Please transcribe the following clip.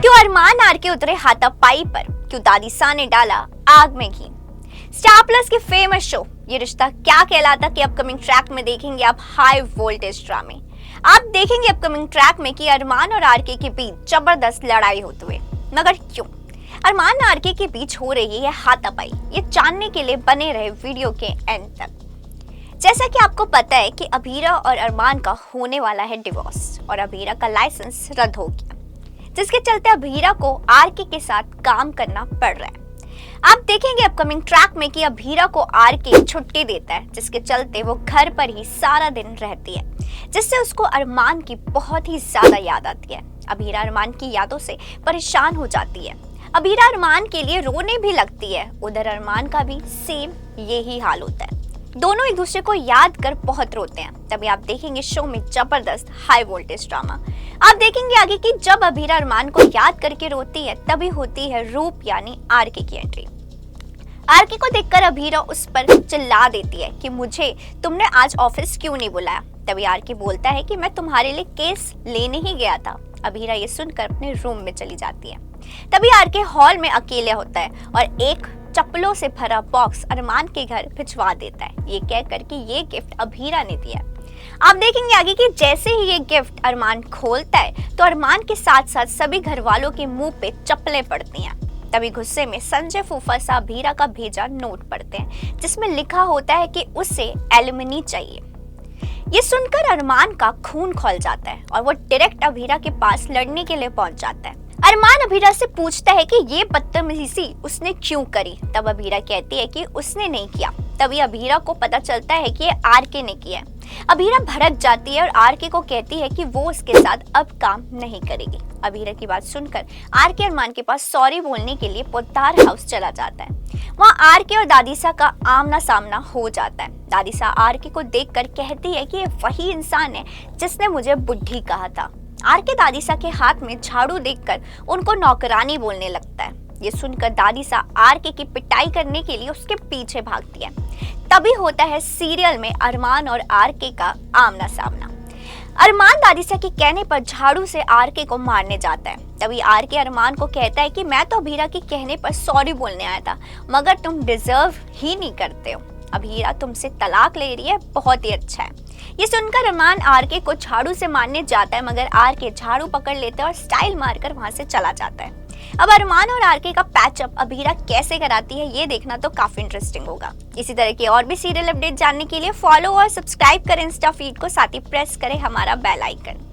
क्यों अरमान आर के उतरे हाथापाई पर, क्यों दादीसा ने डाला आग में घी। स्टार प्लस के फेमस शो ये रिश्ता क्या कहलाता कि अपकमिंग ट्रैक में देखेंगे आप हाई वोल्टेज ड्रामे। आप देखेंगे अपकमिंग ट्रैक में कि अरमान और आरके के बीच जबरदस्त लड़ाई होते हुए, मगर क्यों अरमान आरके के बीच हो रही है हाथापाई, ये जानने के लिए बने रहे वीडियो के एंड तक। जैसा कि आपको पता है कि अभीरा और अरमान का होने वाला है डिवोर्स और अभीरा का लाइसेंस रद्द हो गया, जिसके चलते अभीरा को आरके के साथ काम करना पड़ रहा है। आप देखेंगे अपकमिंग ट्रैक में कि अभीरा को आरके छुट्टी देता है, जिसके चलते वो घर पर ही सारा दिन रहती है, जिससे उसको अरमान की बहुत ही ज्यादा याद आती है। अभीरा अरमान की यादों से परेशान हो जाती है। अभीरा अरमान के लिए रोने भी लगती है। उधर अरमान का भी सेम यही हाल होता है। दोनों एक दूसरे को याद कर बहुत रोते हैं। तभी आप देखेंगे शो में जबरदस्त हाई वोल्टेज ड्रामा। आप देखेंगे आगे कि जब अभीरा अरमान को याद करके रोती है, तभी होती है रूप यानी आरके की एंट्री। आरके को देखकर अभीरा उस पर चिल्ला देती है कि मुझे तुमने आज ऑफिस क्यों नहीं बुलाया। तभी आरके बोलता है कि मैं तुम्हारे लिए केस लेने ही गया था। अभीरा ये सुनकर अपने रूम में चली जाती है। तभी आरके हॉल में अकेले होता है और एक चप्पलों से भरा बॉक्स अरमान के घर भिजवा देता है, ये कह कर कि ये गिफ्ट अभीरा ने दिया। आप देखेंगे आगे कि जैसे ही ये गिफ्ट अरमान खोलता है तो अरमान के साथ साथ सभी घर वालों के मुंह पे चप्पलें पड़ती हैं। तभी गुस्से में संजय फूफासा अभीरा का भेजा नोट पढ़ते हैं, जिसमें लिखा होता है कि उसे एलिमनी चाहिए। ये सुनकर अरमान का खून खौल जाता है और वो डायरेक्ट अभीरा के पास लड़ने के लिए पहुंच जाता है। अरमान अभीरा से पूछता है कि ये बदतमीजी उसने क्यों करी। तब अभीरा कहती है कि उसने नहीं किया। तभी अभीरा को पता चलता है कि ये आरके ने किया। अभीरा भड़क जाती है और आरके को कहती है कि वो उसके साथ अब काम नहीं करेगी। अभीरा की बात सुनकर आरके अरमान के पास सॉरी बोलने के लिए पोद्दार हाउस चला जाता है। वहाँ आरके और दादीसा का आमना सामना हो जाता है। दादीसा आरके को देखकर कहती है कि ये वही इंसान है जिसने मुझे बुढ़ी कहा था। आरके दादीसा के हाथ में झाड़ू देखकर उनको नौकरानी बोलने लगता है। ये सुनकर दादीसा आरके की पिटाई करने के लिए उसके पीछे भागती है। तभी होता है सीरियल में अरमान और आरके का आमना सामना। अरमान दादीसा के कहने पर झाड़ू से आरके को मारने जाता है। तभी आरके अरमान को कहता है कि मैं तो अभीरा के कहने पर सॉरी बोलने आया था, मगर तुम डिजर्व ही नहीं करते हो। अभीरा तुमसे तलाक ले रही है, बहुत ही अच्छा है। ये सुनकर अरमान आरके को झाड़ू से मारने जाता है, मगर आरके झाड़ू पकड़ लेता है और स्टाइल मारकर वहां से चला जाता है। अब अरमान और आरके का पैचअप अभीरा कैसे कराती है, ये देखना तो काफी इंटरेस्टिंग होगा। इसी तरह के और भी सीरियल अपडेट जानने के लिए फॉलो और सब्सक्राइब करें इंस्टा फीड को, साथ ही प्रेस करें हमारा बेल आइकन।